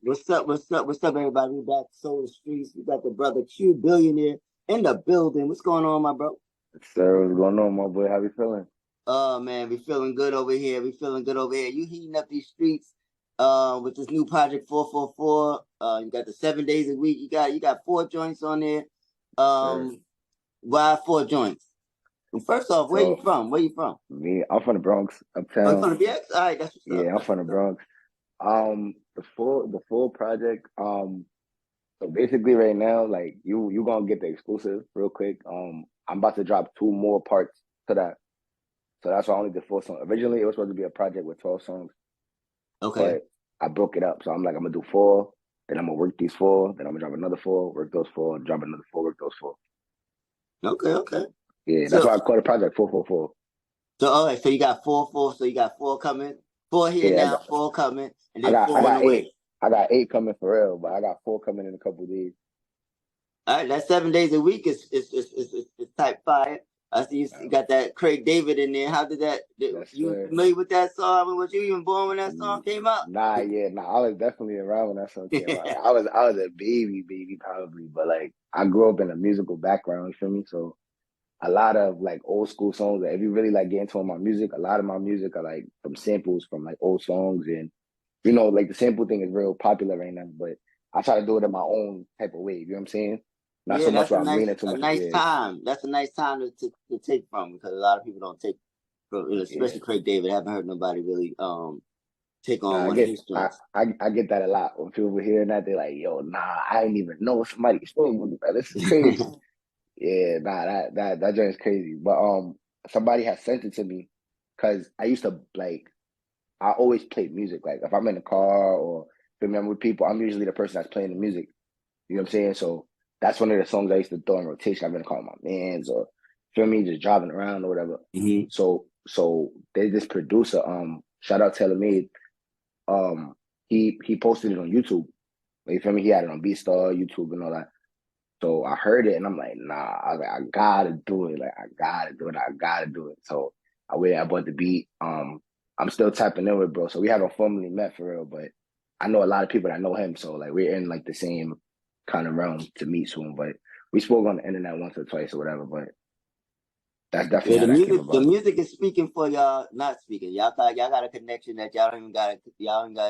What's up? What's up? What's up, everybody? We back Soul Streets. We got the brother Q Billionaire in the building. What's going on, my bro? Sir, what's going on, my boy? How you feeling? Oh man, we feeling good over here. We feeling good over here. You heating up these streets with this new project 444. You got the 7 days a week. You got four joints on there. Sir. Um, why four joints? Well, first off, where you So from? Where you from? I'm from the Bronx, Oh, you uptown. from the BX? All right, that's what's up. Yeah, I'm That's from the what's up. Bronx. The full project. So basically, right now, like you gonna get the exclusive real quick. I'm about to drop two more parts to that. So that's why I only did four songs. Originally, it was supposed to be a project with 12 songs, Okay. but I broke it up. So I'm like, I'm gonna do four, then I'm gonna work these four, then I'm gonna drop another four, work those four, drop another four, work those four. Okay. Okay. Yeah, that's So why I call the project 444. So all right, so you got four. So you got four coming, four here Yeah, now, four coming, and I then got I four on the got eight. way. I got eight coming for real, but I got four coming in a couple of days. All right, that 7 days a week is type fire. I see you Um, got that Craig David in there. How did that? yes, You sir. familiar with that song? I mean, was you even born when that song came out? Nah. I was definitely around when that song came out. Like, I was a baby probably, but like I grew up in a musical background. You feel me? So a lot of like old school songs. Like, if you really like get into my music, a lot of my music are like from samples from like old songs, and like the sample thing is real popular right now. But I try to do it in my own type of way. You know what I'm saying? Not Yeah, so much that's where I'm leaning too a much. nice Yeah, time. That's a nice time to take from because a lot of people don't take from, yeah. especially Craig David. I haven't heard nobody really take on Nah, I one of get his I, joints. I get that a lot when people hearing that they're like, "Yo, nah, I didn't even know somebody spoke with me. Bro. This is crazy." Yeah, nah, that joint is crazy. But somebody has sent it to me because I used to like I always play music. Like if I'm in the car or if I'm with people, I'm usually the person that's playing the music. You know what I'm saying? So that's one of the songs I used to throw in rotation. I've been calling my mans or feel me, just driving around or whatever. Hmm. So there's this producer, shout out Taylor Made. um he posted it on YouTube. Like, you feel me? He had it on BeatStar, YouTube, and all that. So I heard it, and I'm like, nah. I was like, I gotta do it. Like, I gotta do it. I gotta do it. So I went. I bought the beat. I'm still tapping in with bro. So we haven't formally met for real, but I know a lot of people that know him. So like we're in like the same kind of realm to meet soon. But we spoke on the internet once or twice or whatever. But that's definitely Yeah, how that came the about. music is speaking for y'all, not speaking. Y'all got a connection that y'all don't gotta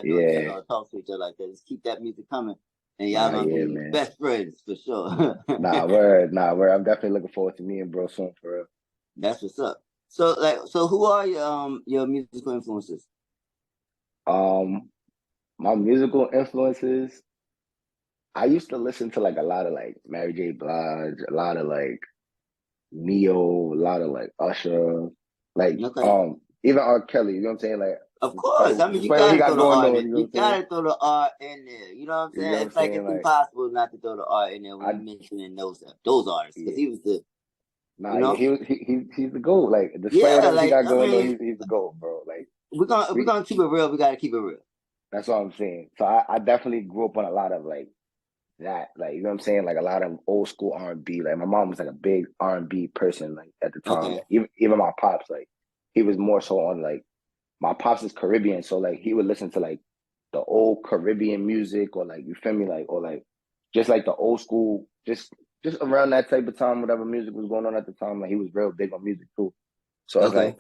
know each other Yeah. or talk to each other like that. Just keep that music coming, and y'all Nah. gonna Yeah, be man. best friends for sure. Nah. Word. Nah. Word. I'm definitely looking forward to meeting bro soon for real. That's what's up. So who are your musical influences? Um, my musical influences. I used to listen to like a lot of like Mary J. Blige, a lot of like Neo, a lot of like Usher, like Okay, even R. Kelly. You know what I'm saying? Like, of course. I mean, you despite what he gotta got throw the going art on, in. you know what You I'm saying? gotta throw the art in there. You know what I'm You saying? know what I'm It's like saying? it's Like, impossible not to throw the art in there when I you mentioning those artists because yeah, he was the you nah, yeah, know he's the goat. Like, despite yeah whatever he like got I going on, mean he's the goat, bro. Like, we're we gonna keep it real. We gotta keep it real. that's what I'm saying. So I definitely grew up on a lot of like that, like, you know what I'm saying, like a lot of old school R&B. Like my mom was like a big R&B person, like at the time. Okay. Like, even my pops, like he was more so on like my pops is Caribbean, so like he would listen to like the old Caribbean music or like you feel me, like or like just like the old school, just around that type of time, whatever music was going on at the time. Like he was real big on music too. So it's Okay.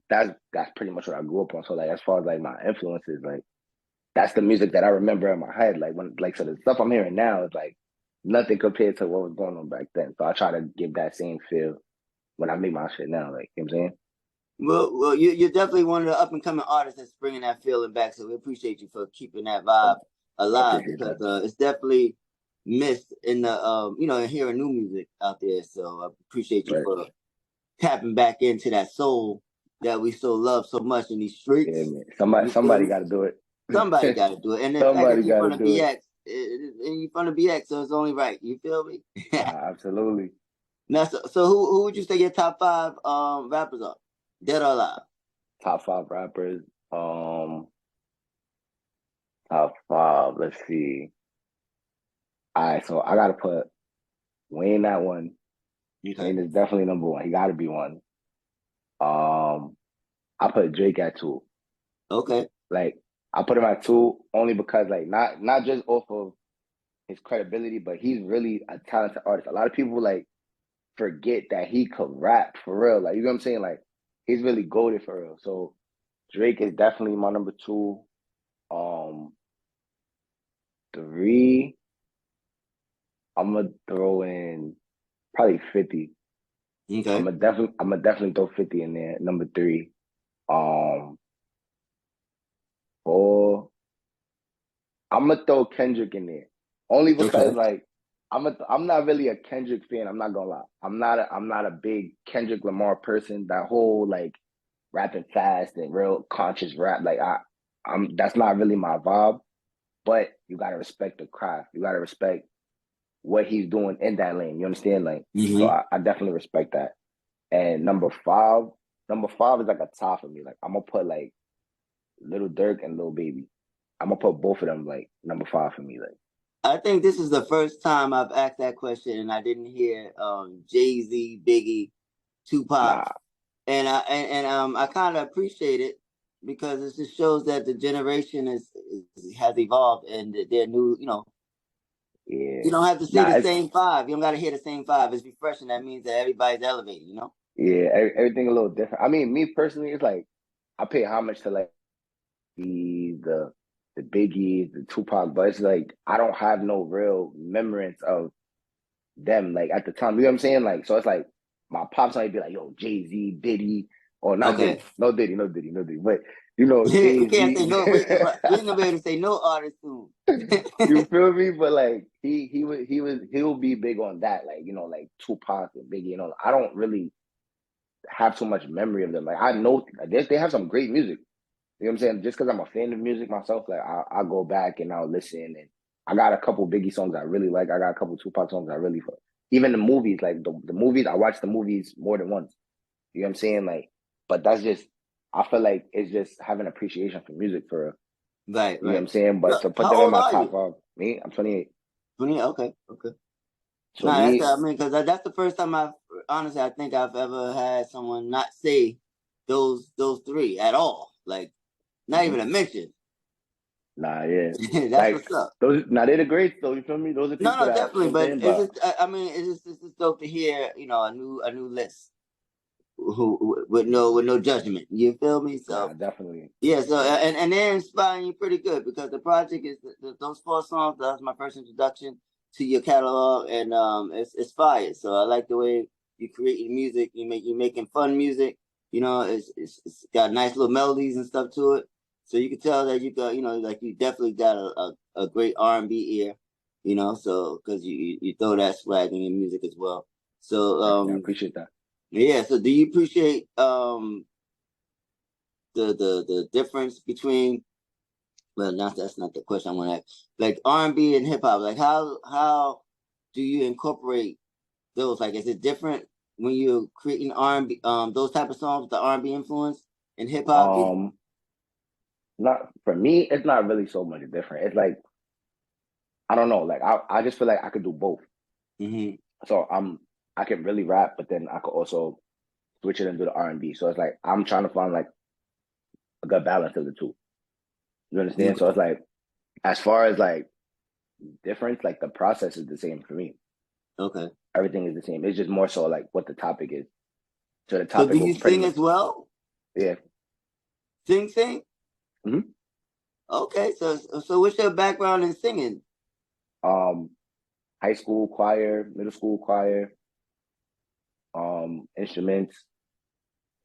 like that's pretty much what I grew up on. So like as far as like my influences, like that's the music that I remember in my head. Like when like so the stuff I'm hearing now is like nothing compared to what was going on back then. So I try to give that same feel when I make my shit now. Like, you know what I'm saying? Well, you're definitely one of the up and coming artists that's bringing that feeling back. So we appreciate you for keeping that I, vibe I alive appreciate because that. it's definitely missed in the in hearing new music out there. So I appreciate you Right. for tapping back into that soul that we so love so much in these Yeah, streets. man. Somebody You feel somebody me? gotta do Somebody it. got to do it, and the fact Somebody that you're gotta from the do it. BX, and you're from the BX, so it's only right. You feel me? Nah, absolutely. Now, so who would you say your top five rappers are, dead or alive? Top five rappers. Um, top five. Let's see. All right, so I gotta put Wayne at one. Okay. Wayne is definitely number one. He gotta be one. Um, I put Drake at two. Okay. Like I put him at 2 only because like not just off of his credibility, but he's really a talented artist. A lot of people like forget that he could rap for real. Like you know what I'm saying? Like he's really goated for real. So Drake is definitely my number 2. 3, I'm gonna throw in probably 50. Okay. I'm gonna definitely throw 50 in there. Number 3. 4. I'm gonna throw Kendrick in there, only because Okay. like I'm not really a Kendrick fan. I'm not gonna lie. I'm not a big Kendrick Lamar person. That whole like rapping fast and real conscious rap, like I'm that's not really my vibe. But you gotta respect the craft. You gotta respect what he's doing in that lane. You understand? Like, so Mm-hmm. I definitely respect that. And number five is like a tie for me. Like I'm gonna put like Little Dirk and Lil Baby. I'm gonna put both of them like number 5 for me. Like, I think this is the first time I've asked that question and I didn't hear Jay-Z, Biggie, Tupac. nah, And I kind of appreciate it because it just shows that the generation has evolved and that they're new, yeah, you don't have to say nah, the it's same five. You don't got to hear the same five. It's refreshing. That means that everybody's elevated. yeah, everything a little different. I mean, me personally, it's like I pay homage to like the the Biggie, the Tupac, but it's like I don't have no real remembrance of them like at the time. You know what I'm saying? Like, so it's like my pops might be like, "Yo, Jay Z, Diddy," or not Okay. Diddy, no Diddy, no Diddy, no Diddy, but you know, We Jay can't say Z. no. We ain't gonna be able to say no artist soon. You feel me? But like he'll be big on that, like you know, like Tupac and Biggie. You know, I don't really have so much memory of them. Like I know they have some great music. You know what I'm saying? Just because I'm a fan of music myself, like I'll go back and I'll listen. And I got a couple Biggie songs I really like. I got a couple Tupac songs I really fuck. Even the movies, like the movies, I watch the movies more than once. You know what I'm saying? Like, but that's just I feel like it's just having appreciation for music for Right, you know what right. I'm saying? So, But to put how them in old my are top you? 5, me, I'm 28. 20. Okay, okay. So No, that's me, I mean, because that's the first time I've honestly I think I've ever had someone not say those three at all. Like not mhm. even a mention. Nah, yeah. That's Like what's up. those now they're the greats though, you feel me? Those are No, people no, that, you definitely. know what I'm But saying? it's But just I mean, it's just dope to hear a new list who with no judgment. You feel me? nah, So definitely. yeah. So and they're inspiring you pretty good because the project is those 4 songs. That was my first introduction to your catalog, and it's fire. So I like the way you create your music. You making fun music. It's got nice little melodies and stuff to it. So you can tell that you got like you definitely got a great R&B ear. So because you throw that swag in your music as well. So Definitely. I appreciate that. yeah. So do you appreciate the difference between well, not that's not the question I want to ask. Like R&B and hip hop, like how do you incorporate those? Like, is it different when you're creating R&B, those type of songs, the R&B influence in hip hop? Um, not for me, it's not really so much different. It's like I don't know, like I just feel like I could do both. Mm-hmm. So I can really rap, but then I could also switch it into the R&B. So it's like I'm trying to find like a good balance of the two. You understand? So Okay. it's like as far as like difference, like the process is the same for me. Okay. Everything is the same. It's just more so like what the topic is. So the So do topic will you pretty sing much as well? yeah. Sing? Mhm. Okay. So what's your background in singing? Um, high school choir, middle school choir, instruments.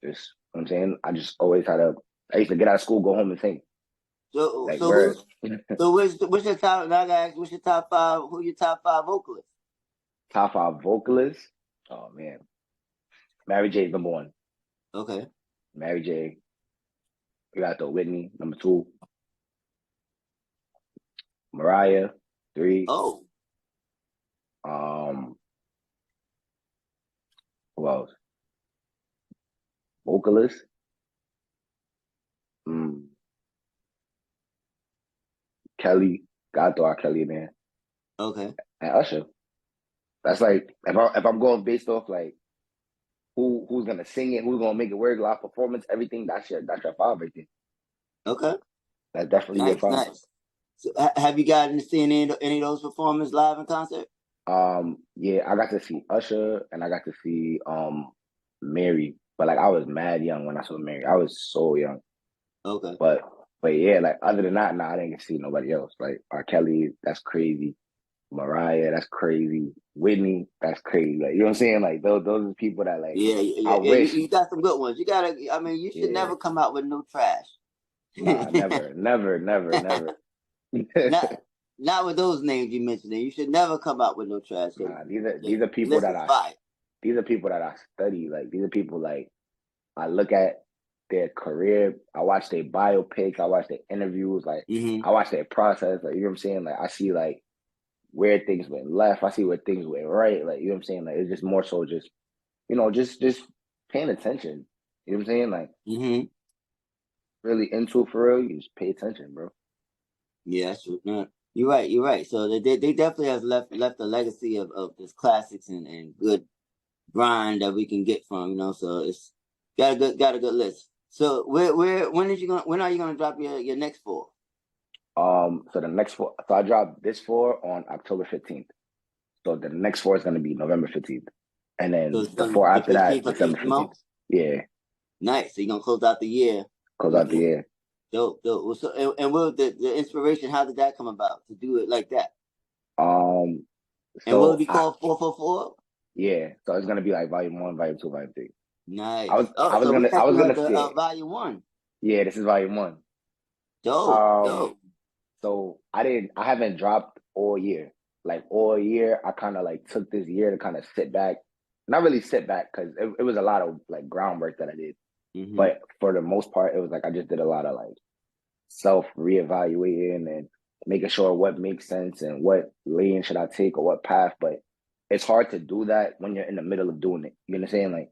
Just you know what I'm saying. I just always had a. I used to get out of school, go home and sing. So Like so where who's so what's your top? Now I gotta ask, what's your top five? Who your top five vocalists? top 5 vocalists. Oh man, Mary J is number 1. Okay. Mary J. We got the Whitney number 2. Mariah 3. Oh. Um, who else? Vocalist. Mm, Kelly. Gotta throw out Kelly in there. Okay. And Usher. That's like if I'm going based off like who's gonna sing it, who's gonna make it work, live performance, everything. That's your 5 right there. Okay. That's definitely your Nice, five. nice. So, have you gotten to see any of those performers live in concert? Yeah, I got to see Usher and I got to see Mary, but like I was mad young when I saw Mary. I was so young. Okay. But yeah, like other than that, nah, I didn't get to see nobody else. Like R. Kelly, that's crazy. Mariah, that's crazy. Whitney, that's crazy. Like you know what I'm saying? Like those are the people that like Yeah, I yeah, yeah. You, wish. you got some good ones. You gotta. I mean, you should Yeah, never come out with no trash. nah, never, never, never, never. not not with those names you mentioned. You should never come out with no trash. Nah, The these are people list that is fire. these are people that I study. Like these are people like I look at their career, I watch their biopics, I watch their interviews, like Hmm. I watch their process, like you know what I'm saying? Like I see like where things went left, I see where things went right, like you know what I'm saying? Like it's just more so just just paying attention. You know what I'm saying? Like Hmm. really into it for real, you just pay attention, bro. Yeah, that's true. No, you're right. You're right. So they definitely have left a legacy of this classics and good grind that we can get from. So it's got a good list. So when are you gonna drop your next four? So the next four, so I dropped this four on October 15th. So the next four is gonna be November 15th. And So then it's the gonna four the after that, 15th of December each 15th. month. Yeah, Nice. So you're gonna close out the year close with out the year. dope, dope. Well, so and what the inspiration? How did that come about to do it like that? Um, And will it so be called 444? yeah, so it's gonna be like volume one, volume two, volume three. Nice. Oh, so we I was actually gonna at the say volume one. yeah, this is volume one. Dope, Um, dope. so I haven't dropped all year. Like all year, I kind of like took this year to kind of sit back, not really sit back because it was a lot of like groundwork that I did. Hmm. But for the most part, it was like I just did a lot of like self reevaluating and making sure what makes sense and what lane should I take or what path. But it's hard to do that when you're in the middle of doing it. You know what I'm saying?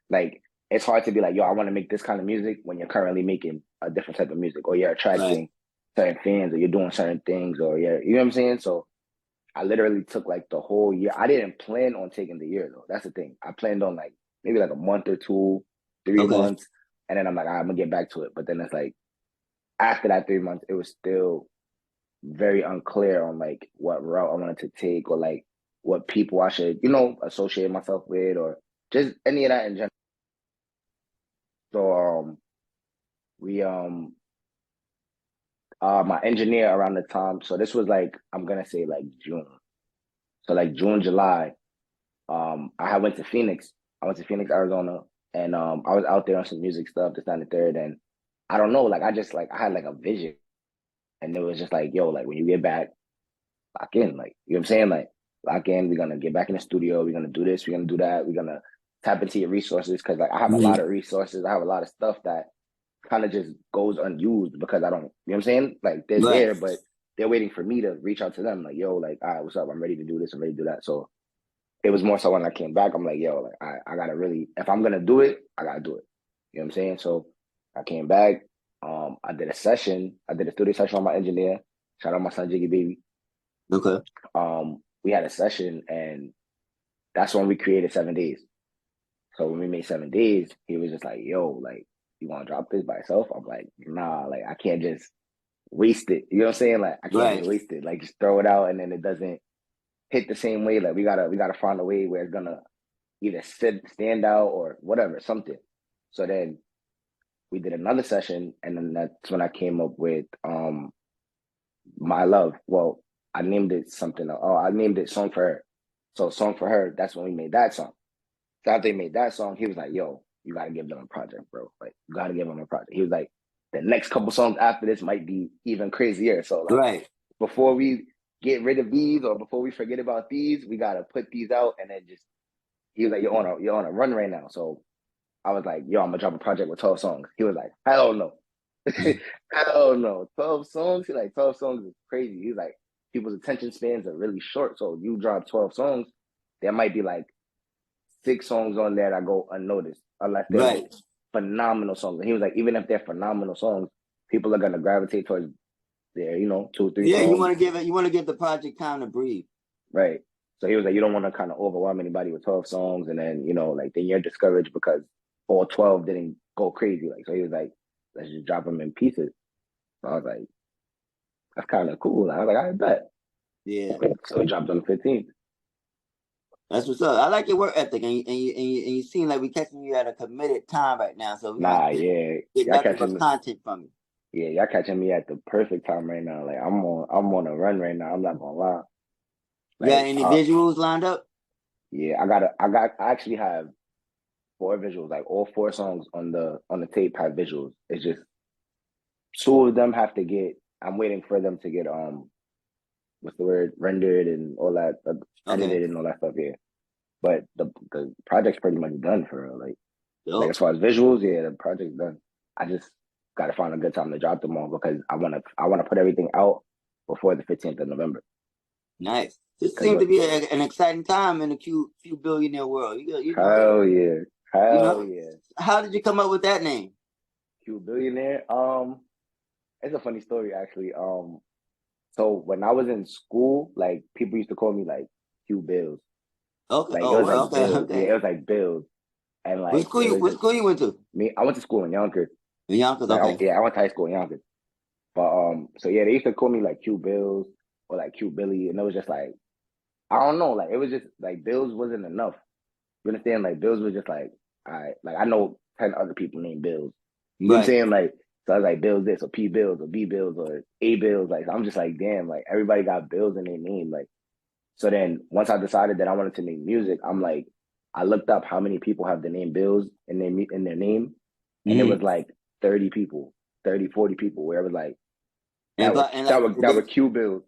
Like it's hard to be like, yo, I want to make this kind of music when you're currently making a different type of music, or you're Right. attracting certain fans, or you're doing certain things, or you know what I'm saying? So I literally took like the whole year. I didn't plan on taking the year though. That's the thing. I planned on like maybe like a month or two, three Okay. months, and then I'm like, I'm gonna get back to it. But then it's like after that 3 months, it was still very unclear on like what route I wanted to take, or like what people I should, associate myself with, or just any of that in general. So we my engineer around the time, so this was like I'm gonna say like June. So like June, July, I went to Phoenix. I went to Phoenix, Arizona, and I was out there on some music stuff, this, that, and the third, and I don't know, like I just like I had like a vision, and it was just like, yo, like when you get back, lock in, like you know what I'm saying, like lock in. We're gonna get back in the studio. We're gonna do this. We're gonna do that. We're gonna tap into your resources because like I have a lot Hmm. of resources. I have a lot of stuff that kind of just goes unused because I don't, you know what I'm saying? Like they're Right. there, but they're waiting for me to reach out to them. Like, yo, like, all right, what's up? I'm ready to do this. I'm ready to do that. So it was more so when I came back, I'm like, yo, like, I gotta really, if I'm gonna do it, I gotta do it. You know what I'm saying? So I came back. I did a session. I did a studio session on my engineer. Shout out my son Jiggy Baby. Okay. We had a session, and that's when we created 7 days. So when we made 7 days, he was just like, yo, like, you want to drop this by yourself? I'm like, nah, like, I can't just waste it. You know what I'm saying? Like, I can't Right. just waste it. Like, just throw it out and then it doesn't hit the same way. Like, we gotta find a way where it's gonna either stand out or whatever, something. So then we did another session, and then that's when I came up with My Love. Well, I named it something. Oh, I named it Song for Her. So Song for Her, that's when we made that song. So after they made that song, he was like, yo, you gotta give them a project, bro. Like, you gotta give them a project. He was like, the next couple songs after this might be even crazier. So like Right. before we get rid of these or before we forget about these, we gotta put these out and then just he was like, you're on a run right now. So I was like, yo, I'm gonna drop a project with 12 songs. He was like, hell no. Hell no. 12 songs? He's like, 12 songs is crazy. He's like, people's attention spans are really short. So you drop 12 songs, there might be like 6 songs on there that go unnoticed, unless they're like Right. phenomenal songs. And he was like, even if they're phenomenal songs, people are gonna gravitate towards their, 2, 3 Yeah, you songs. want to give it. You want to give the project time to breathe. Right. So he was like, you don't want to kind of overwhelm anybody with 12 songs, and then like then you're discouraged because all 12 didn't go crazy. Like so, he was like, let's just drop them in pieces. So I was like, that's kind of cool. I was like, I bet. Yeah. So it dropped on the 15th. That's what's up. I like your work ethic, and you seem like we catching you at a committed time right now. So we're gonna Nah, yeah, get y'all nothing but catching me. content from you. Yeah, y'all catching me at the perfect time right now. Like I'm on a run right now. I'm not gonna lie. You got Like, any visuals lined up? yeah, I actually have 4 visuals. Like all 4 songs on the tape have visuals. It's just 2 of them have to get. I'm waiting for them to get what's the word, rendered and all that, Okay. edited and all that stuff. Yeah, but the project's pretty much done for real. Like Dope. as far as visuals, yeah, the project's done. I just gotta find a good time to drop them all because I wanna put everything out before the 15th of November. Nice. This Cause seems to be an exciting time in the Q billionaire world. hell yeah, You hell know. yeah, How did you come up with that name? Q billionaire. It's a funny story actually. So when I was in school, like people used to call me like Q Bills. Okay. Like it Oh was well. like Okay. Bills. Yeah, Okay. it was like Bills. And like it was What just school you went to? me. I went to school in Yonkers. In Yonkers. Like Okay. yeah, I went to high school in Yonkers. But so yeah, they used to call me like Q Bills or like Q Billy, and it was just like I don't know, like it was just like Bills wasn't enough. You understand? Like Bills was just like I know 10 other people named Bills. You know what I'm Right. saying? Like so I was like Bills this or P Bills or B Bills or A Bills. Like I'm just like damn, like everybody got Bills in their name. Like so then once I decided that I wanted to make music, I'm like I looked up how many people have the name Bills in their name, and it Mm-hmm. was like 30 people, 30, 40 people, where it was like And like that were Q Bills.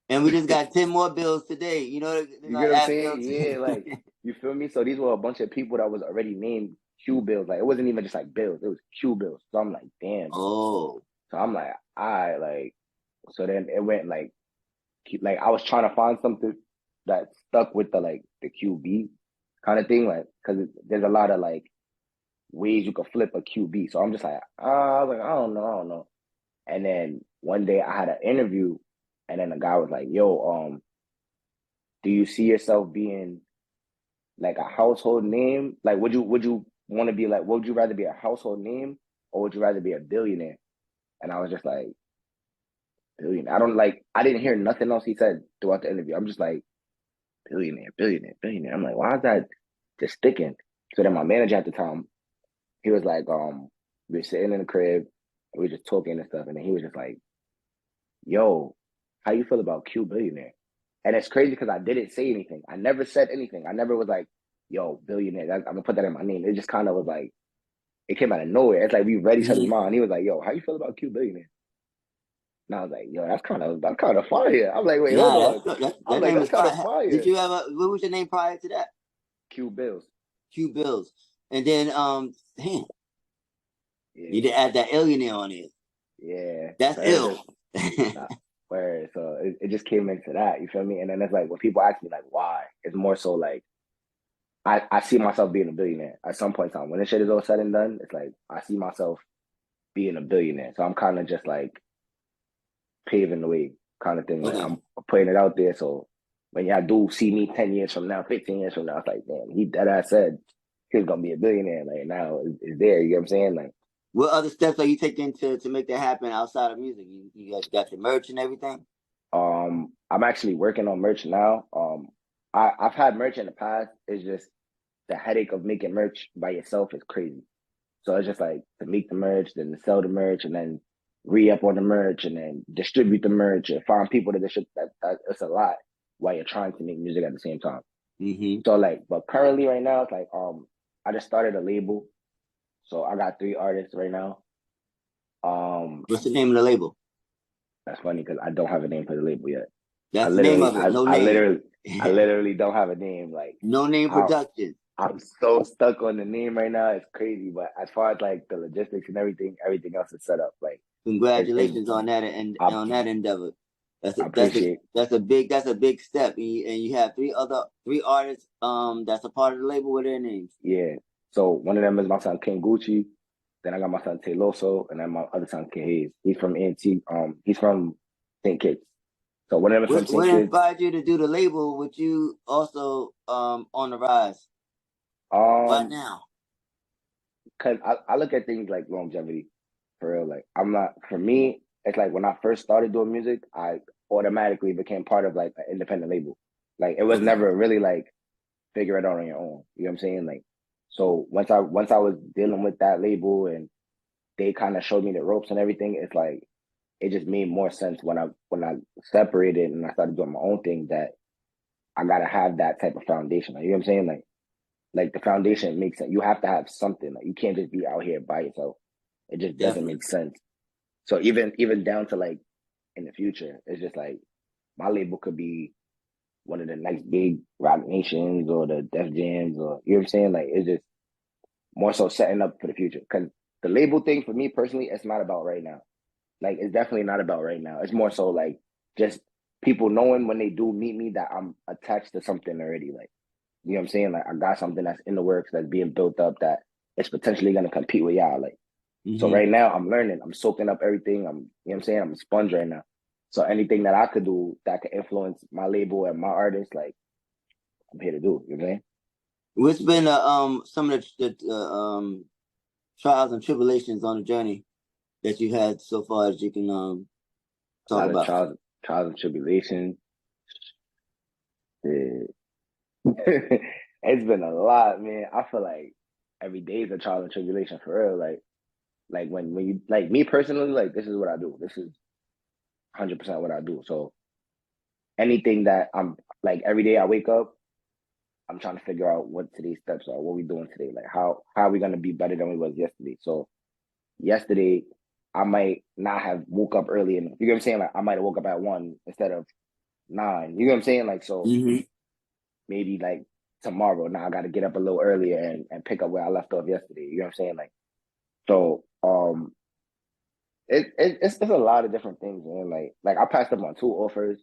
and we just got 10 more bills today. You know, they're You gonna get what I'm add saying? bills. Yeah, like you feel me? So these were a bunch of people that was already named Q Bills. Like it wasn't even just like Bills, it was Q Bills. So I'm like, damn. Oh. So I'm like, like so then it went like I was trying to find something that stuck with the QB kind of thing, like because there's a lot of like ways you could flip a QB. So I'm just like, I was like, I don't know. And then one day I had an interview, and then the guy was like, "Yo, do you see yourself being like a household name? Like, would you want to be like, would you rather be a household name or would you rather be a billionaire?" And I was just like, billionaire. I didn't hear nothing else he said throughout the interview. I'm just like, billionaire, billionaire, billionaire. I'm like, why is that just sticking? So then my manager at the time, he was like, we were sitting in the crib, and we were just talking and stuff, and then he was just like, yo, how you feel about Q billionaire? And it's crazy because I didn't say anything. I never said anything. I never was like, yo, billionaire. I'm gonna put that in my name. It just kind of was like it came out of nowhere. It's like we read each other's Mhm. mind. He was like, yo, how you feel about Q billionaire? And I was like, yo, that's kind of fire. I'm like, wait, hold Nah, on. that's good. I'm That like, name that's is kind fine. of fire. Did you ever? What was your name prior to that? Q bills. Q Bills. And then damn, you Yeah, did add that alienate on it. yeah. That's So it ill. just where so it just came into that. You feel me? And then it's like when people ask me like why, it's more so like I see myself being a billionaire at some point in time. When this shit is all said and done, it's like I see myself being a billionaire. So I'm kind of just like paving the way kind of thing. Like Okay. I'm putting it out there. So when y'all do see me 10 years from now, 15 years from now, it's like, damn, he dead ass said he's gonna be a billionaire. Like now it's there. You know what I'm saying? Like What other steps are you taking to make that happen outside of music? You guys got your merch and everything? I'm actually working on merch now. I've had merch in the past. It's just the headache of making merch by yourself is crazy. So it's just like to make the merch, then to sell the merch, and then re-up on the merch, and then distribute the merch, and find people to distribute. It's a lot while you're trying to make music at the same time. Mm-hmm. So like, but currently right now, it's like I just started a label, so I got 3 artists right now. What's the name of the label? That's funny because I don't have a name for the label yet. I That's the name literally, of it. No I name. literally, I literally don't have a name. Like No name I, production. I'm so stuck on the name right now. It's crazy. But as far as like the logistics and everything else is set up. Like it's Congratulations on that and I, on that endeavor. I appreciate. That's a big step. And you have three artists that's a part of the label with their names. Yeah. So one of them is my son King Gucci. Then I got my son Tayloso, and then my other son Kid Hayes. He's from NT. He's from St. Kitts. So one of them is from What St. Kitts. inspired you to do the label with you also on the rise? Why Um, now? Cause I look at things like longevity for real. Like I'm not for me. it's like when I first started doing music, I automatically became part of like an independent label. Like it was Okay. never really like figure it out on your own. You know what I'm saying? Like so once I was dealing with that label and they kind of showed me the ropes and everything, it's like it just made more sense when I separated and I started doing my own thing that I gotta have that type of foundation. Like, you know what I'm saying? Like the foundation makes sense. You have to have something. Like you can't just be out here by yourself. It just doesn't Definitely. make sense. So even down to like in the future, it's just like my label could be one of the next big Rock Nations or the Def Jams or you know what I'm saying? Like it's just more so setting up for the future. Because the label thing for me personally, it's not about right now. Like it's definitely not about right now. It's more so like just people knowing when they do meet me that I'm attached to something already. Like you know what I'm saying? Like I got something that's in the works that's being built up that it's potentially gonna compete with y'all. Like so Mm-hmm. right now I'm learning, I'm soaking up everything. I'm you know what I'm saying? I'm a sponge right now. So anything that I could do that could influence my label and my artists, like I'm here to do. You know what I'm saying? What's been some of the trials and tribulations on the journey that you had so far that you can A talk lot of about? trials and tribulations. Yeah. It's been a lot, man. I feel like every day is a trial and tribulation for real. Like when you like me personally, like this is what I do. This is 100% what I do. So anything that I'm like every day I wake up, I'm trying to figure out what today's steps are, what we doing today, like how are we gonna be better than we was yesterday. So yesterday I might not have woke up early enough. You know what I'm saying? Like I might have woke up at 1 instead of 9. You know what I'm saying? Like so Mm-hmm. maybe like tomorrow now I got to get up a little earlier and pick up where I left off yesterday. You know what I'm saying? Like so it's a lot of different things, man. Like I passed up on 2 offers.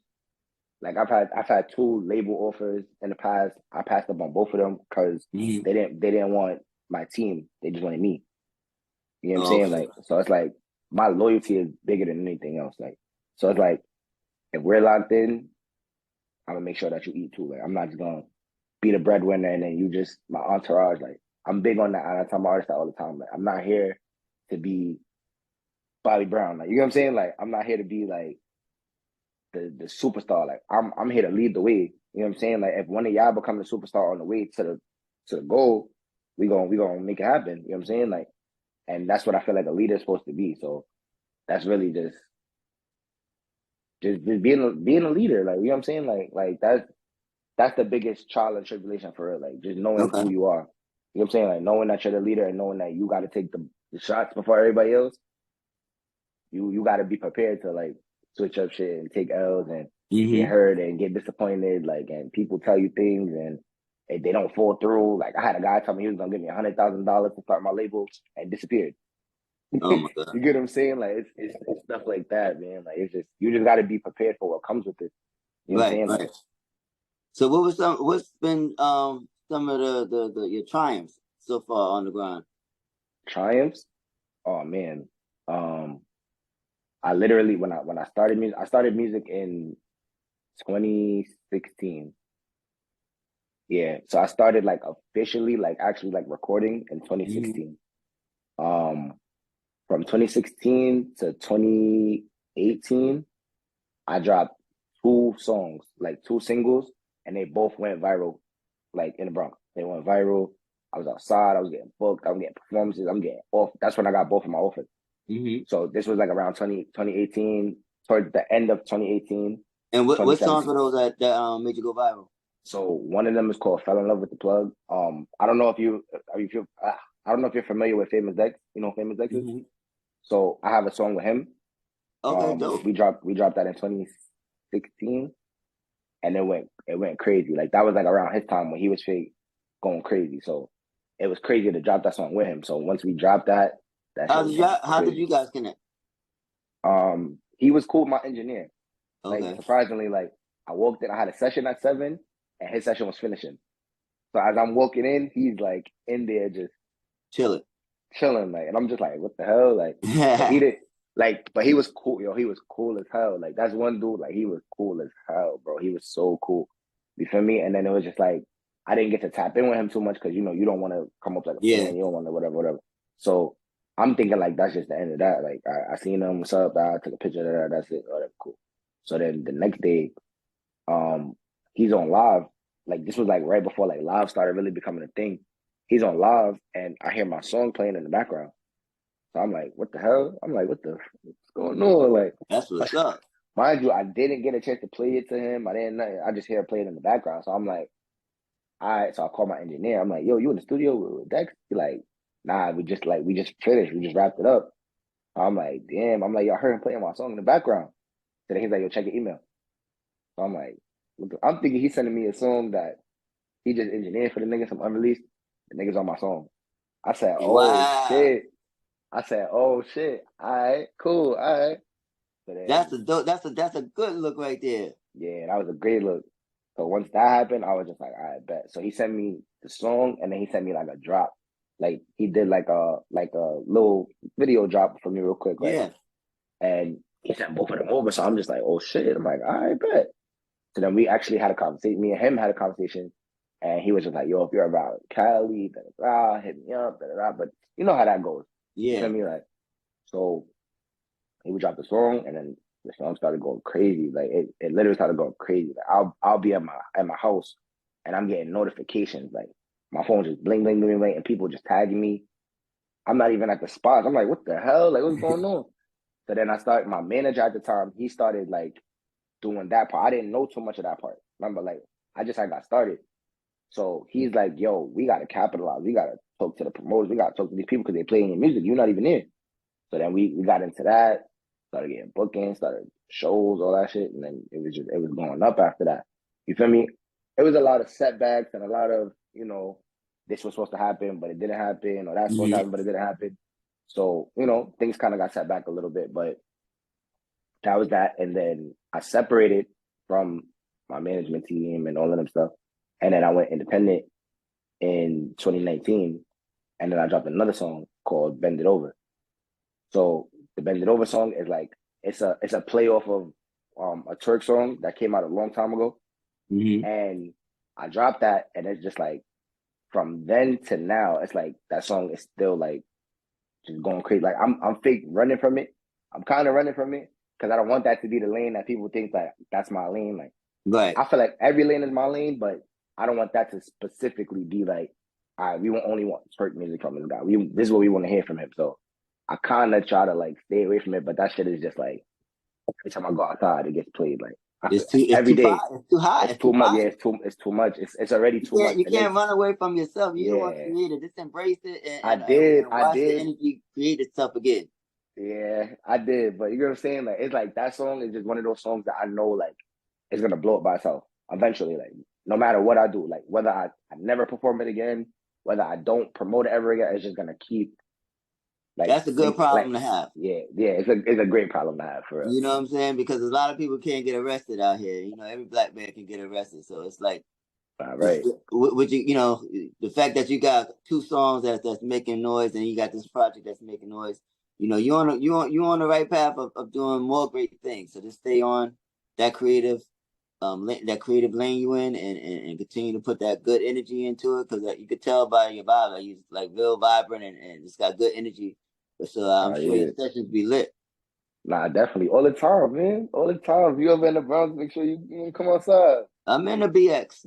Like I've had 2 label offers in the past. I passed up on both of them because Mm-hmm. they didn't want my team. They just wanted me. You know what I'm saying? Okay. Like so it's like my loyalty is bigger than anything else. Like so it's like if we're locked in, I'm gonna make sure that you eat too. Like I'm not just gonna be the breadwinner and then you just my entourage. Like I'm big on that. And I tell my artists that all the time. Like I'm not here to be Bobby Brown. Like you know what I'm saying? Like I'm not here to be like the superstar. Like I'm here to lead the way. You know what I'm saying? Like if one of y'all become the superstar on the way to the goal, we gonna make it happen. You know what I'm saying? Like and that's what I feel like a leader is supposed to be. So that's really just being a leader. Like you know what I'm saying? Like that's the biggest trial and tribulation for her. Like just knowing Okay. who you are. You know what I'm saying? Like knowing that you're the leader and knowing that you got to take the shots before everybody else. You got to be prepared to like switch up shit and take L's and get Mm-hmm. hurt and get disappointed. Like and people tell you things and if they don't fall through. Like I had a guy tell me he was gonna give me $100,000 to start my label and disappeared. Oh my God. You get what I'm saying? Like it's stuff like that, man. Like it's just you just got to be prepared for what comes with it. You know what I'm Right, saying? Like right. So what's been some of the your triumphs so far on the grind? triumphs. Oh man. Um, I literally when I started music in 2016. Yeah, so I started like officially like actually like recording in Mm-hmm. 2016. Um, from 2016 to 2018, I dropped 2 songs, like 2 singles, and they both went viral, like in the Bronx. They went viral. I was outside. I was getting booked. I'm getting performances. I'm getting off. That's when I got both of my offers. Mm-hmm. So this was like around 2018, towards the end of 2018, And what songs 2017. were those that made you go viral? So one of them is called "Fell in Love with the Plug." I don't know if I don't know if you're familiar with Famous Dex. You know who Famous Dex is? Mm-hmm. So I have a song with him. Okay, dope. We dropped that in 2016, and it went crazy. Like that was like around his time when he was fake going crazy. So it was crazy to drop that song with him. So once we dropped that, that shit was going How did crazy. you guys connect? He was cool with my engineer. Like Okay, surprisingly, like I walked in, I had a session at 7, and his session was finishing. So as I'm walking in, he's like in there just chill it. chilling, like, and I'm just like, what the hell, like. But he did like, but he was cool, yo. He was cool as hell. Like that's one dude, like he was cool as hell, bro. He was so cool. You feel me? And then it was just like I didn't get to tap in with him too much because you know you don't want to come up like a Yeah. fan, you don't want to whatever, whatever. So I'm thinking like that's just the end of that. Like I seen him, what's up, I took a picture of that, that's it. Oh, that's cool. So then the next day, um, he's on live. Like this was like right before like live started really becoming a thing. He's on live and I hear my song playing in the background. So I'm like, what the hell? I'm like, what's going on? That's what's up. Mind you, I didn't get a chance to play it to him. I didn't. I just hear it playing in the background. So I'm like, all right. So I call my engineer. I'm like, yo, you in the studio with Dex? He's like, nah, we just finished. We just wrapped it up. I'm like, damn. I'm like, y'all heard him playing my song in the background. So then he's like, yo, check your email. So I'm like, I'm thinking he's sending me a song that he just engineered for the niggas, some unreleased. The niggas on my song. I said, oh Wow. shit. I said, oh shit. All right, cool. All right. So That's then, a dope, that's a good look right there. yeah, that was a great look. So once that happened, I was just like, all right, bet. So he sent me the song and then he sent me like a drop. Like he did like a little video drop for me real quick, right? Yeah. And he sent both of them over. So I'm just like, oh shit. I'm like, all right, bet. So then we actually had a conversation. Me and him had a conversation. And he was just like, yo, if you're about Cali, da, da, da, hit me up, da, da, da. But you know how that goes. You feel Yeah. me? Like, so he would drop the song and then the song started going crazy. Like it literally started going crazy. Like I'll be at my house and I'm getting notifications. Like my phone just bling, bling, bling, bling, and people just tagging me. I'm not even at the spot. I'm like, what the hell? Like, what's going on? So then I started, my manager at the time, he started like doing that part. I didn't know too much of that part. Remember, like I just had got started. So he's like, yo, we gotta capitalize. We gotta talk to the promoters. We gotta talk to these people because they playing your music. You're not even in. So then we got into that, started getting bookings, started shows, all that shit, and then it was going up after that. You feel me? It was a lot of setbacks and a lot of, this was supposed to happen, but it didn't happen, or that's supposed to Mhm. happen, but it didn't happen. So, things kind of got set back a little bit, but that was that. And then I separated from my management team and all of them stuff. And then I went independent in 2019. And then I dropped another song called Bend It Over. So the Bend It Over song is like it's a play off of a Turk song that came out a long time ago. Mhm. And I dropped that and it's just like from then to now, it's like that song is still like just going crazy. Like I'm fake running from it. I'm kind of running from it because I don't want that to be the lane that people think that that's my lane. Like Right. I feel like every lane is my lane, but I don't want that to specifically be like, all right, we only want Turk music from this guy. This is what we want to hear from him. So I kind of try to like stay away from it, but that shit is just like every time I go outside, it gets played like It's every too far. day. It's too high. It's It's too too much. Yeah, fire. it's too much. It's already too much, You and can't run away from yourself. You the one yeah, created. Just embrace it I and watch the did. energy create itself again. Yeah, I did. But you know what I'm saying? Like it's like that song is just one of those songs that I know like it's gonna blow up by itself eventually. Like no matter what I do, like whether I never perform it again, whether I don't promote it ever again, it's just gonna keep like That's a good like problem to have. yeah, it's a great problem to have for real. You know what I'm saying? Because a lot of people can't get arrested out here. You know, every black man can get arrested. So it's like, All right. would you, the fact that you got two songs that's making noise, and you got this project that's making noise. You on the right path of doing more great things. So just stay on that creative that creative lane you in, and continue to put that good energy into it, because you could tell by your vibe, like you like real vibrant, and it's got good energy. So I'm sure your Yeah. sessions be lit. Nah, definitely. All the time, man. All the time. If you ever in the Bronx, make sure you come outside. I'm in the BX.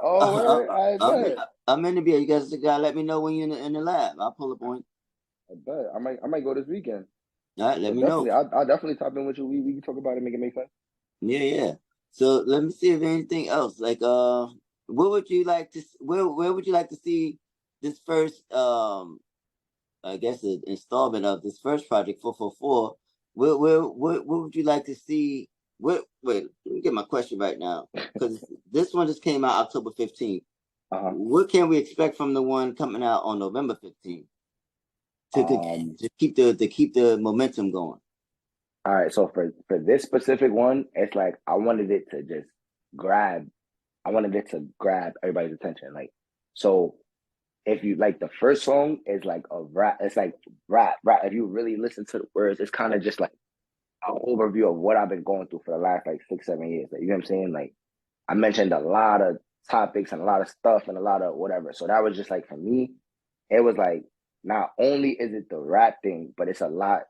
Oh, word? I bet. I'm in the BX. You guys gotta let me know when you're in the lab. I'll pull a point. I bet. I might go this weekend. All right, So let me know. definitely, I'll definitely top in with you. We can talk about it, make it make sense. Yeah, yeah. So let me see if anything else. Like, what would you like to? Where would you like to see this first? I guess the installment of this first project, 444. What would you like to see? Wait, let me get my question right now, because this one just came out October 15th. Uh-huh. What can we expect from the one coming out on November 15th Um, to keep the momentum going? all right. So for this specific one, it's like grab. I wanted it to grab everybody's attention. Like, so if you like the first song is like a rap, it's like rap. If you really listen to the words, it's kind of just like an overview of what I've been going through for the last like 6, 7 years. Like, you know what I'm saying? Like I mentioned a lot of topics and a lot of stuff and a lot of whatever. So that was just like for me, it was like not only is it the rap thing, but it's a lot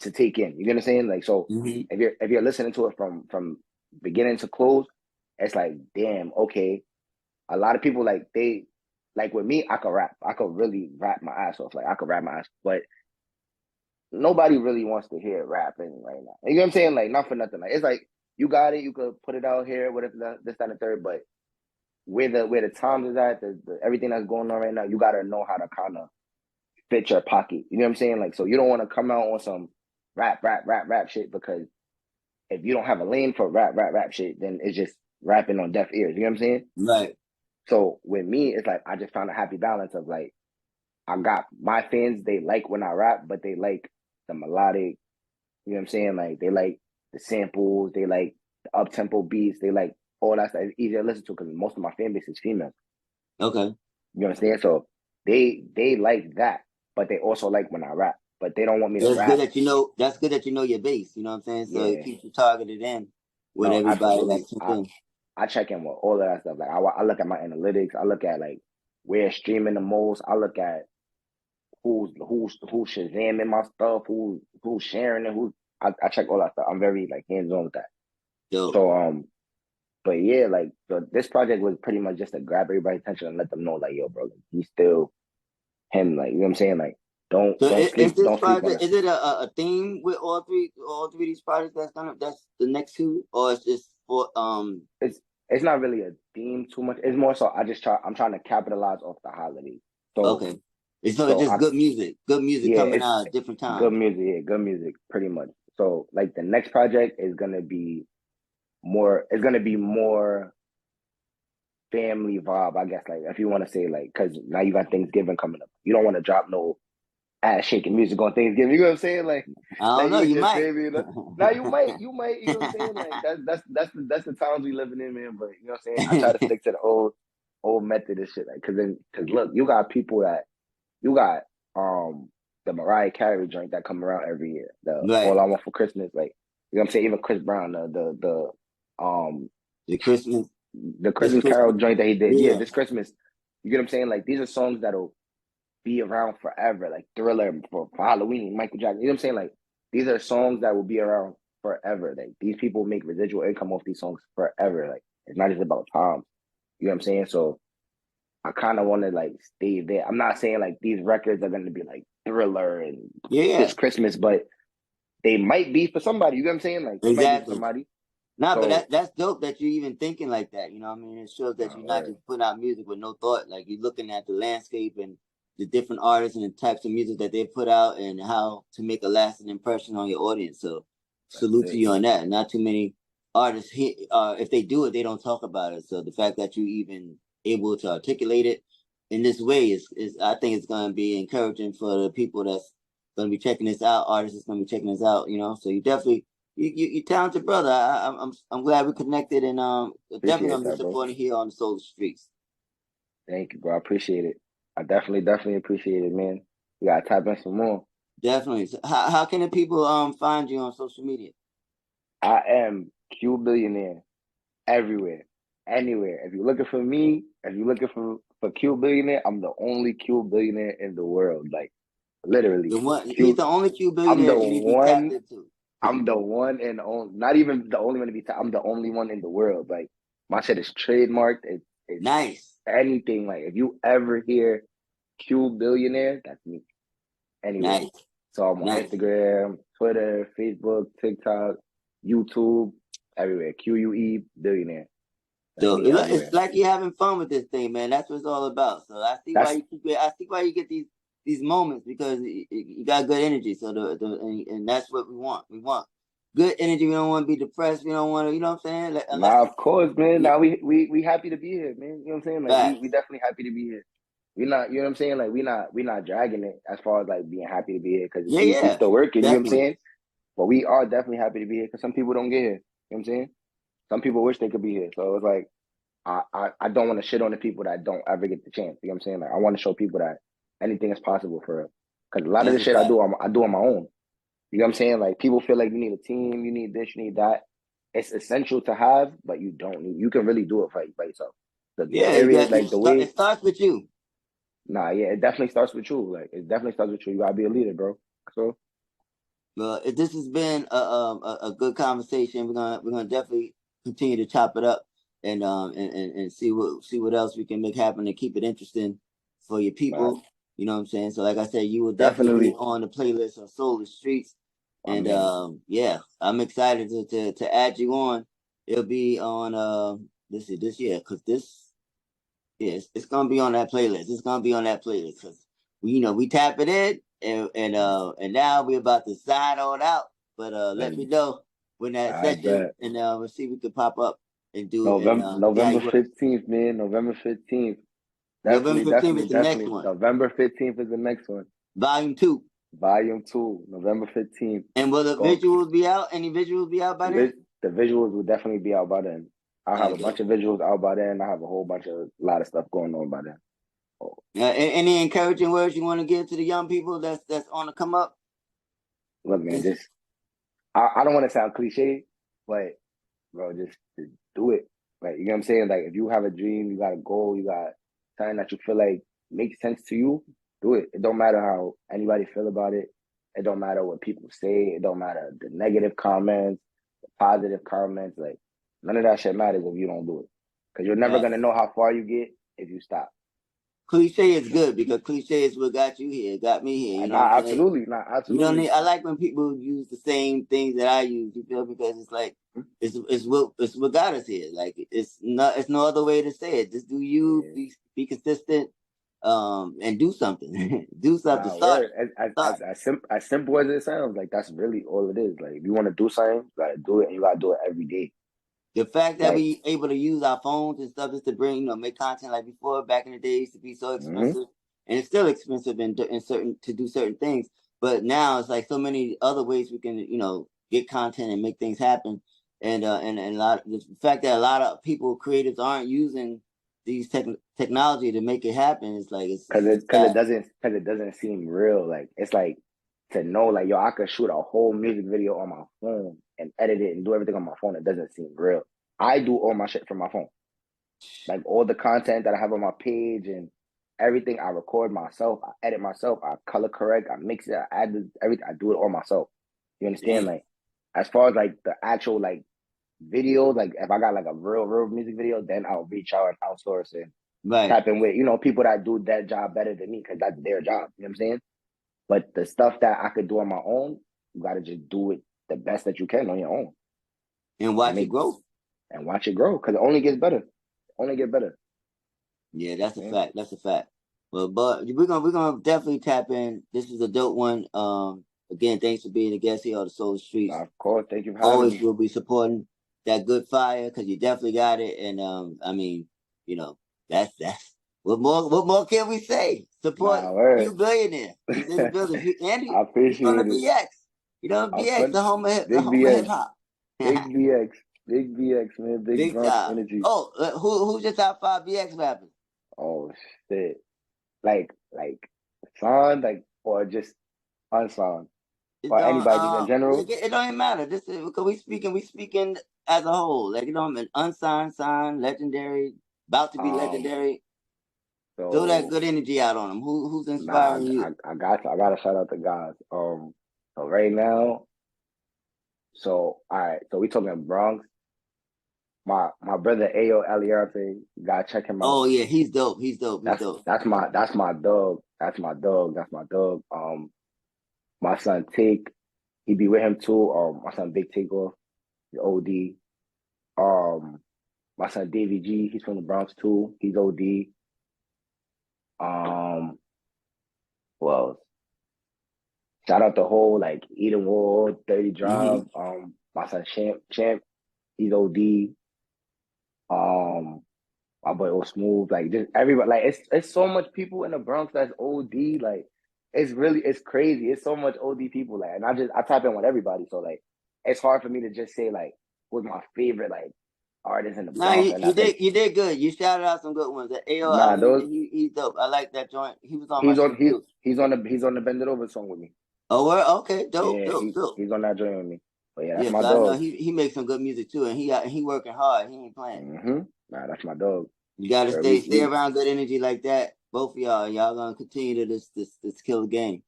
to take in. You get what I'm saying? Like, so Mm-hmm. if you're listening to it from beginning to close, it's like, damn, okay. A lot of people like with me, I could rap. I could really rap my ass off. Like I could rap my ass, but nobody really wants to hear rapping right now. You know what I'm saying? Like not for nothing. Like it's like you got it, you could put it out here, whatever this, that, and the third, but where the times is at, the everything that's going on right now, you gotta know how to kind of fit your pocket. You know what I'm saying? Like so you don't want to come out on some rap shit because if you don't have a lane for rap shit, then it's just rapping on deaf ears. You know what I'm saying? Right. So with me, it's like I just found a happy balance of like I got my fans, they like when I rap, but they like the melodic, you know what I'm saying? Like they like the samples, they like the up tempo beats, they like all that stuff. It's easier to listen to because most of my fan base is female. Okay. You understand? So they like that, but they also like when I rap. But they don't want me to It's good rap. that you know. That's good that you know your base. You know what I'm saying? So it Yeah, keeps you targeted in with no, everybody absolutely. that's tuned in. I check in with all of that stuff. Like I look at my analytics. I look at like where it's streaming the most. I look at who's Shazamming my stuff, who's sharing it, I check all that stuff. I'm very like hands on with that. Dope. So but yeah, like this project was pretty much just to grab everybody's attention and let them know like, yo, bro, like, he's still him. Like, you know what I'm saying? Like, So is this don't sleep on project? that. Is it a theme with all three of these projects that's the next two, or it's just for It's not really a theme too much. It's more so I'm trying to capitalize off the holidays. So okay? It's so just I good music yeah, coming it's out at different good times. music, yeah, good music, pretty much. So like the next project is gonna be more. It's gonna be more family vibe, I guess. Like if you want to say like, because now you got Thanksgiving coming up, you don't want to drop no ass shaking music on Thanksgiving. You know what I'm saying? I don't Like know. you and You your might. family. Now you might. You know what I'm saying? Like that's the times we living in, man. But you know what I'm saying? I try to stick to the old method and shit. Like, cause look, you got people that you got the Mariah Carey joint that come around every year. The Right. All I Want for Christmas, like you know what I'm saying. Even Chris Brown, The Christmas. the This Christmas Carol Christmas. joint that he did. Yeah, Yeah. this Christmas. You get what I'm saying? Like these are songs that'll be around forever. Like Thriller for Halloween, Michael Jackson. You know what I'm saying? Like these are songs that will be around forever. Like these people make residual income off these songs forever. Like it's not just about time. You know what I'm saying? So I kind of want to like stay there. I'm not saying like these records are going to be like Thriller and Yeah. this Christmas, but they might be for somebody. You know what I'm saying? Like they might be for Exactly. somebody. Nah, but So that's dope that you're even thinking like that. You know what I mean? It shows that you're not word. just putting out music with no thought. Like you're looking at the landscape and the different artists and the types of music that they put out and how to make a lasting impression on your audience. So That's salute to it. you on that. Not too many artists if they do it, they don't talk about it. So the fact that you even able to articulate it in this way is I think it's gonna be encouraging for the people that's gonna be checking this out, artists that's gonna be checking this out, you know. So you definitely you talented brother. I'm glad we connected and definitely Appreciate gonna be that, bro. supporting here on the Soul Streets. Thank you, bro. I appreciate it. I definitely appreciate it, man. We gotta tap in some more. Definitely. So how can the people find you on social media? I am Q Billionaire everywhere, anywhere. If you're looking for me, if you're looking for Q Billionaire, I'm the only Q Billionaire in the world. Like literally, The one he's Q. the only Q I'm billionaire the that you need to be tapped one. into. I'm the one and only. Not even the only one to be. I'm the only one in the world. Like my shit is trademarked. It's Nice. anything. Like if you ever hear Q Billionaire, that's me. Anywhere. Nice. So I'm on Nice. Instagram, Twitter, Facebook, TikTok, YouTube, everywhere. QUE Billionaire. That's So me it's everywhere. like you're having fun with this thing, man. That's what it's all about. So I see why That's you keep it. I see why you get these moments because you got good energy. So and that's what we want. We want good energy. We don't want to be depressed. We don't want to, you know what I'm saying? Like, unless now of course, man. yeah, Now we happy to be here, man. You know what I'm saying? Like we facts. definitely happy to be here. We not, you know what I'm saying? Like we not dragging it as far as like being happy to be here because Yeah, we yeah, still working, you know what I'm definitely. saying? But we are definitely happy to be here because some people don't get here. You know what I'm saying? Some people wish they could be here. So it's like I don't want to shit on the people that don't ever get the chance. You know what I'm saying? Like I want to show people that anything is possible for real. Because a lot of That's the a shit fact. I do on my own. You know what I'm saying? Like people feel like you need a team, you need this, you need that. It's essential to have, but you don't need. You can really do it by yourself. The Yeah, you areas got like it. the way It starts with you. Nah, yeah, it definitely starts with you. Like, it definitely starts with you. You gotta be a leader, bro. So, Well, this has been a good conversation. We're gonna definitely continue to chop it up and see what else we can make happen to keep it interesting for your man, people. You know what I'm saying? So like I said, you will definitely be definitely. on the playlist of Soul Streets. I And mean, yeah, I'm excited to add you on. It'll be on this year because this yeah, it's gonna be on that playlist. It's gonna be on that playlist because we tap it in and now we're about to sign on out. But let me and know when that I session bet and we'll see if we can pop up and do and see how November you work. 15th, man. November 15th. November Definitely, 15th is definitely, the next definitely. one, November 15th is the next one. volume 2. Volume 2, November 15th. And will It's the going visuals be out? Any visuals be out by then? the visuals will definitely be out by then. I'll have a Okay. bunch of visuals out by then. I have a whole bunch of lot of stuff going on by then. Oh, Any encouraging words you want to give to the young people that's on the come up? look, man, just I don't want to sound cliche, but bro, just do it. Like, you know what I'm saying? Like, if you have a dream, you got a goal, you got something that you feel like makes sense to you, do it. It don't matter how anybody feel about it. It don't matter what people say. It don't matter the negative comments, the positive comments. Like, none of that shit matters if you don't do it. Because you're never Right. gonna know how far you get if you stop. Cliche is good because cliche is what got you here, got me here. You know what Not I'm saying? absolutely, not You don't absolutely. need. I like when people use the same things that I use. You feel because it's like it's what got us here. Like it's no other way to say it. Just do you Yeah. be consistent, and do something. Do something. Nah, Start. word. Start. As simple as it sounds, like that's really all it is. Like, if you want to do something, you gotta do it, and you gotta do it every day. The fact that Like, we able to use our phones and stuff just to bring, make content like before, back in the day, used to be so hmm expensive, and it's still expensive in certain to do certain things. But now it's like so many other ways we can, get content and make things happen. And a lot the fact that a lot of people creatives aren't using these technology to make it happen is like it's sad. cause it doesn't seem real. Like, it's like, to know, like, yo, I could shoot a whole music video on my phone and edit it and do everything on my phone. It doesn't seem real. I do all my shit from my phone. Like, all the content that I have on my page and everything, I record myself, I edit myself, I color correct, I mix it, I add everything, I do it all myself. You understand? Damn. Like, as far as like the actual like videos, like if I got like a real music video, then I'll reach out and outsource and Right. tap in with, people that do that job better than me, because that's their job. You know what I'm saying? But the stuff that I could do on my own, you gotta just do it the best that you can on your own And and watch it make grow. and watch it grow, because it only gets better. Only get better. Yeah, You know that's a what I'm saying? fact. That's a fact. Well, but we're gonna definitely tap in. This is a dope one. Again, thanks for being a guest here on the Soul Streets. Nah, of course. Thank you for having Always me. will be supporting that good fire because you definitely got it. And I mean, that's what more can we say? Support Nah, word. you billionaire. He's in the building. I He's on the appreciate it. BX. BX, Fun. the Big home of hip BX. hop. Big BX. Big BX, man. Big Big Bronx time. energy. Oh, who just top 5 BX rappers? Oh shit. Like signed, like, or just unsigned. It Or don't anybody just in general. it don't even matter. This is because we speaking as a whole. Like unsigned, signed, legendary, about to be Um, legendary. Throw that so good energy out on them. Who's nah, inspiring you? I gotta shout out the guys. So right now, so all right, so we talking Bronx. My brother Ayo Eliarte, gotta check him out. Oh yeah, he's dope. He's dope. He's That's dope. that's my dog. That's my dog. That's my dog. My son Take, he be with him too. My son Big Takeoff, the OD. My son Davy G, he's from the Bronx too. He's OD. Um, well, shout out the whole like Eden Wall, 30 Hmm. Drive. My son Champ, he's OD. Um, my boy O Smooth, like just everybody, like it's so much people in the Bronx that's OD, like it's crazy. It's so much OD people, like, and I tap in with everybody, so like it's hard for me to just say like who's my favorite like artist in the Nah, Bronx, and I think you did good. You shouted out some good ones. The AO nah those he's dope. I like that joint. He was on my shit too. he's on the Bend It Over song with me. Oh, okay, dope, Yeah, dope, dope. he's on that joint with me. But yeah, that's Yeah, my cause I know dog. he makes some good music too, and he working hard. He ain't playing. Nah, that's my dog. You got to Where stay around good energy like that. both of y'all gonna continue to this killer game.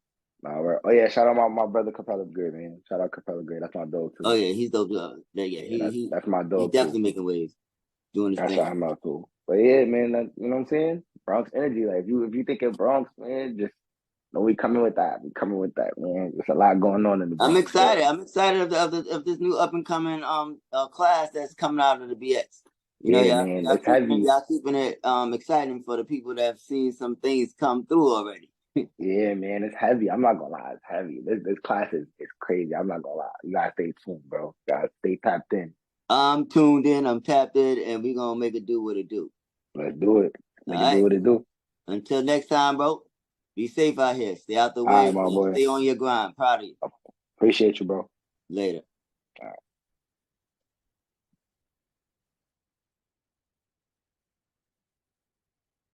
All right. Oh yeah, shout out my brother Capella Grid, man. Shout out Capella Grid. That's my dog too. Oh yeah, he's dope. Yeah, Yeah, that's my he's dog definitely too. making waves, doing his I shout thing. him out too. But yeah, man, you know what I'm saying? Bronx energy. Like if you think of Bronx, man, just know we coming with that. We coming with that, man. There's a lot going on in the I'm Bronx. excited. I'm excited of this new up and coming class that's coming out of the BX. You know, Yeah, man. It's heavy. y'all keeping it exciting for the people that have seen some things come through already. Yeah, man. It's heavy. I'm not gonna lie. It's heavy. This class is crazy. I'm not gonna lie. You gotta stay tuned, bro. You gotta stay tapped in. I'm tuned in, I'm tapped in, and we're gonna make it do what it do. Let's do it. All Make it do right. what it do. Until next time, bro. Be safe out here. Stay out the All right, way my and boy. stay on your grind. Proud of you. Appreciate you, bro. Later. All right.